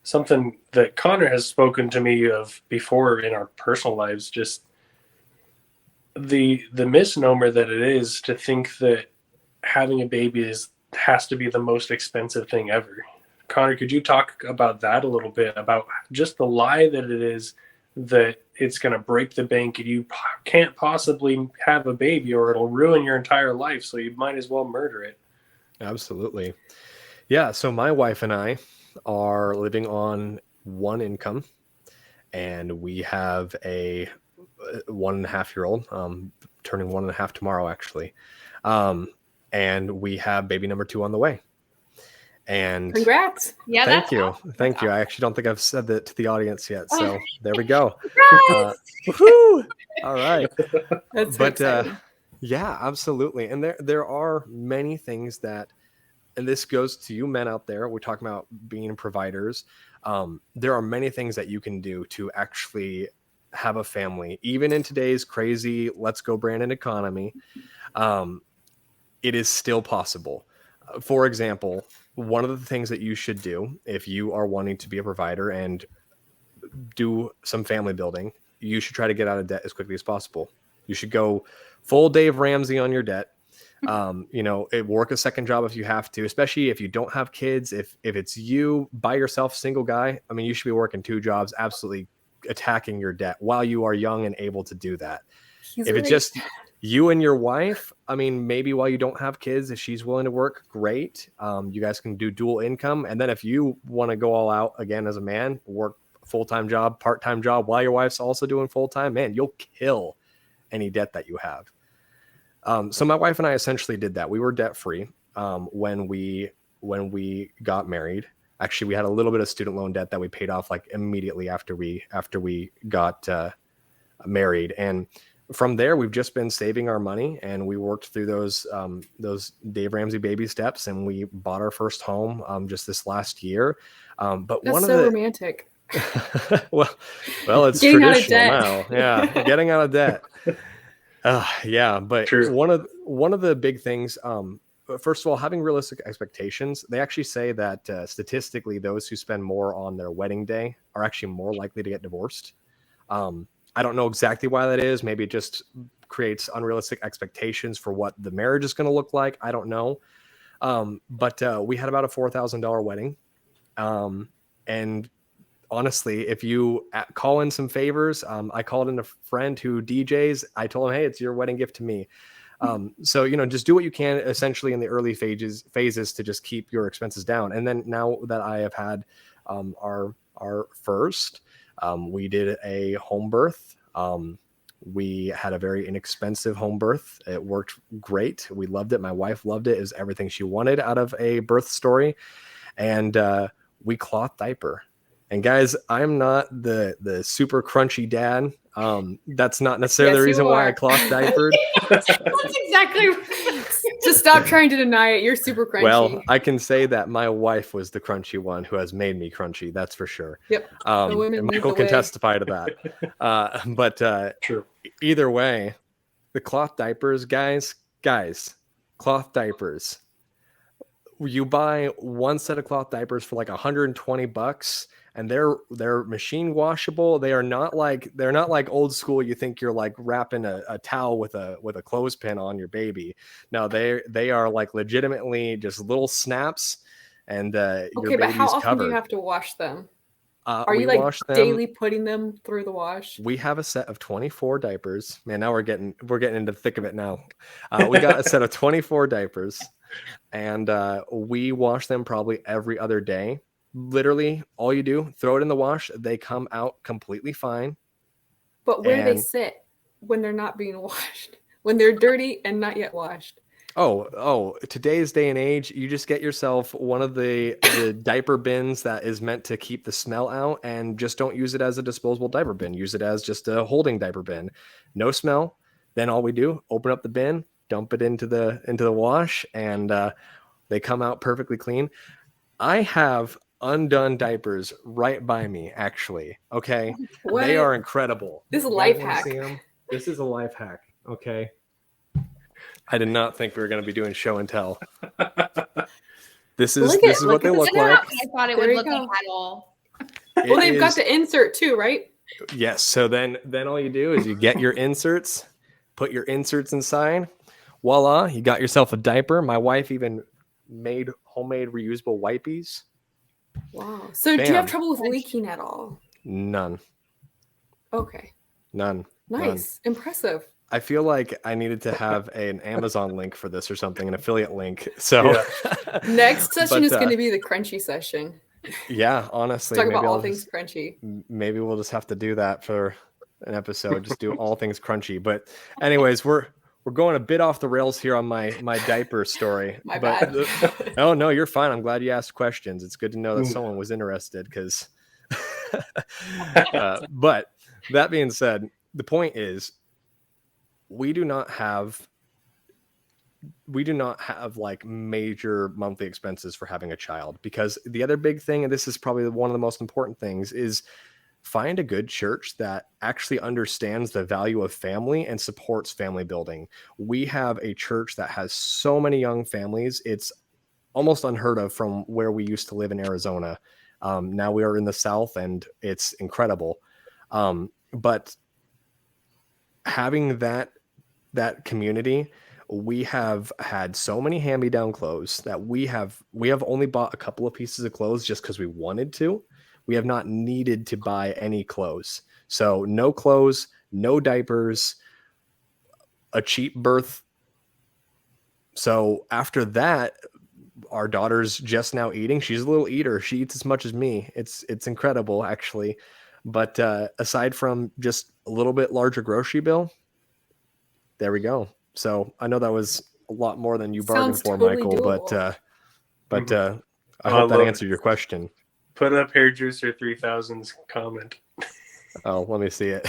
something that Connor has spoken to me of before in our personal lives, just the misnomer that it is to think that having a baby is has to be the most expensive thing ever. Connor, could you talk about that a little bit, about just the lie that it is that it's going to break the bank and you can't possibly have a baby or it'll ruin your entire life, so you might as well murder it. Absolutely. Yeah. So my wife and I are living on one income, and we have a 1.5 year old, turning 1.5 tomorrow, actually. Um, and we have baby number 2 on the way. And congrats. Yeah, thank that's you. awesome. Thank That's you. I awesome. actually don't think I've said that to the audience yet. So there we go. Surprise! Woohoo! All right. That's so But exciting. yeah, absolutely. And there are many things that, and this goes to you men out there, we're talking about being providers. There are many things that you can do to actually have a family, even in today's crazy let's go Brandon economy. um, it is still possible. For example, one of the things that you should do if you are wanting to be a provider and do some family building, you should try to get out of debt as quickly as possible. You should go full Dave Ramsey on your debt. Work a second job if you have to, especially if you don't have kids. If it's you by yourself, single guy, I mean, you should be working 2 jobs, absolutely attacking your debt while you are young and able to do that. He's If right. it's just you and your wife, I mean, maybe while you don't have kids, if she's willing to work, great. You guys can do dual income. And then if you want to go all out again as a man, work full-time job, part-time job while your wife's also doing full-time, man, you'll kill any debt that you have. So my wife and I essentially did that. We were debt-free when we got married. Actually, we had a little bit of student loan debt that we paid off like immediately after we got married. And from there, we've just been saving our money, and we worked through those Dave Ramsey baby steps, and we bought our first home just this last year. But That's one so of the romantic. well, it's Getting out of traditional debt. now. Yeah, getting out of debt. Yeah, but True. one of the big things. First of all, having realistic expectations. They actually say that statistically, those who spend more on their wedding day are actually more likely to get divorced. I don't know exactly why that is. Maybe it just creates unrealistic expectations for what the marriage is going to look like. I don't know. But we had about a $4,000 wedding. And honestly, if you call in some favors, I called in a friend who DJs. I told him, hey, it's your wedding gift to me. So, just do what you can essentially in the early phases to just keep your expenses down. And then now that I have had our first, we did a home birth. We had a very inexpensive home birth. It worked great. We loved it. My wife loved it. It was everything she wanted out of a birth story. And we cloth diaper. And guys, I'm not the super crunchy dad. That's not necessarily the reason why I cloth diapered. That's exactly Just stop trying to deny it. You're super crunchy. Well, I can say that my wife was the crunchy one who has made me crunchy. That's for sure. Yep. The women and lead Michael the can way. testify to that. But True. either way, the cloth diapers, guys, cloth diapers. You buy one set of cloth diapers for like $120, and they're machine washable. They're not like old school. You think you're like wrapping a towel with a clothespin on your baby. No, they are like legitimately just little snaps, and your Okay, but baby's how often covered. do you have to wash them? Are We you like wash them daily putting them through the wash? We have a set of 24 diapers. Man, now we're getting into the thick of it now. We got a set of 24 diapers, and we wash them probably every other day. Literally, all you do, throw it in the wash. They come out completely fine. But where do they sit when they're not being washed? When they're dirty and not yet washed? Oh, today's day and age, you just get yourself one of the diaper bins that is meant to keep the smell out, and just don't use it as a disposable diaper bin. Use it as just a holding diaper bin. No smell. Then all we do, open up the bin, dump it into the wash, and they come out perfectly clean. I have undone diapers right by me, actually. Okay. What? They are incredible. This is a You life guys wanna hack. see 'em? This is a life hack. Okay. I did not think we were going to be doing show and tell. This is what they look like. I thought it There would you look go. like at all. Well, they've got the insert too, right? Yes. So then all you do is you get your inserts, put your inserts inside. Voila, you got yourself a diaper. My wife even made homemade reusable wipies. Wow. So do you have trouble with leaking at all? None. Okay. None. Nice. None. Impressive. I feel like I needed to have an Amazon link for this or something, an affiliate link. So next session is going to be the crunchy session. Yeah, honestly, talk about all things crunchy. Maybe we'll just have to do that for an episode. Just do all things crunchy. But anyways, we're going a bit off the rails here on my diaper story. My bad. Oh no, you're fine. I'm glad you asked questions. It's good to know that someone was interested because. But that being said, the point is, we do not have like major monthly expenses for having a child, because the other big thing, and this is probably one of the most important things, is find a good church that actually understands the value of family and supports family building. We have a church that has so many young families. It's almost unheard of from where we used to live in Arizona. Now we are in the South and it's incredible. But having that community, we have had so many hand-me-down clothes that we have only bought a couple of pieces of clothes just because we wanted to. We have not needed to buy any clothes. So no clothes, no diapers, a cheap birth. So after that, our daughter's just now eating. She's a little eater. She eats as much as me. It's incredible, actually. But aside from just a little bit larger grocery bill, there we go. So I know that was a lot more than you bargained for, totally Michael, doable. but I hope that answered your question. Put up Hair Juicer 3000's comment. Oh, let me see it.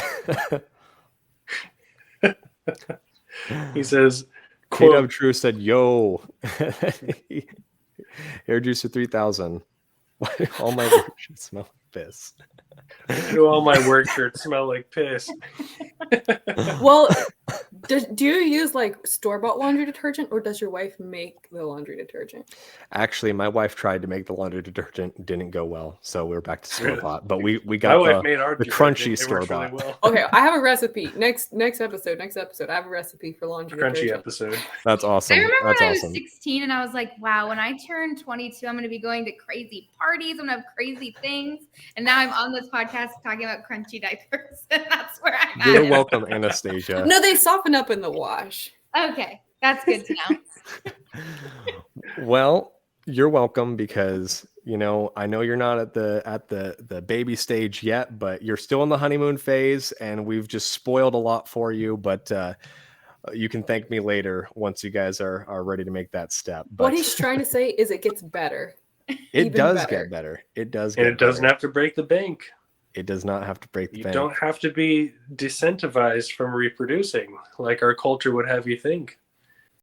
He says, K-Dub True said, yo, Hair Juicer 3000. All my work should smell like piss. Do all my work shirts smell like piss? Well, do you use like store-bought laundry detergent, or does your wife make the laundry detergent? Actually, my wife tried to make the laundry detergent, didn't go well, so we're back to store-bought. But we got the crunchy store-bought. Really well. Okay, I have a recipe. Next episode, I have a recipe for laundry crunchy detergent. episode. That's awesome. I remember That's when awesome. I was 16 and I was like, wow, when I turn 22, I'm going to be going to crazy parties. I'm going to have crazy things. And now I'm on this podcast talking about crunchy diapers. And that's where I'm at. You're welcome, Anastasia. No, they soften up in the wash. Okay, that's good to know. Well, you're welcome, because I know you're not at the baby stage yet, but you're still in the honeymoon phase, and we've just spoiled a lot for you. But you can thank me later once you guys are ready to make that step. But what he's trying to say is it gets better. It does get better. It does get better. And it doesn't have to break the bank. It does not have to break the bank. You don't have to be decentivized from reproducing like our culture would have you think.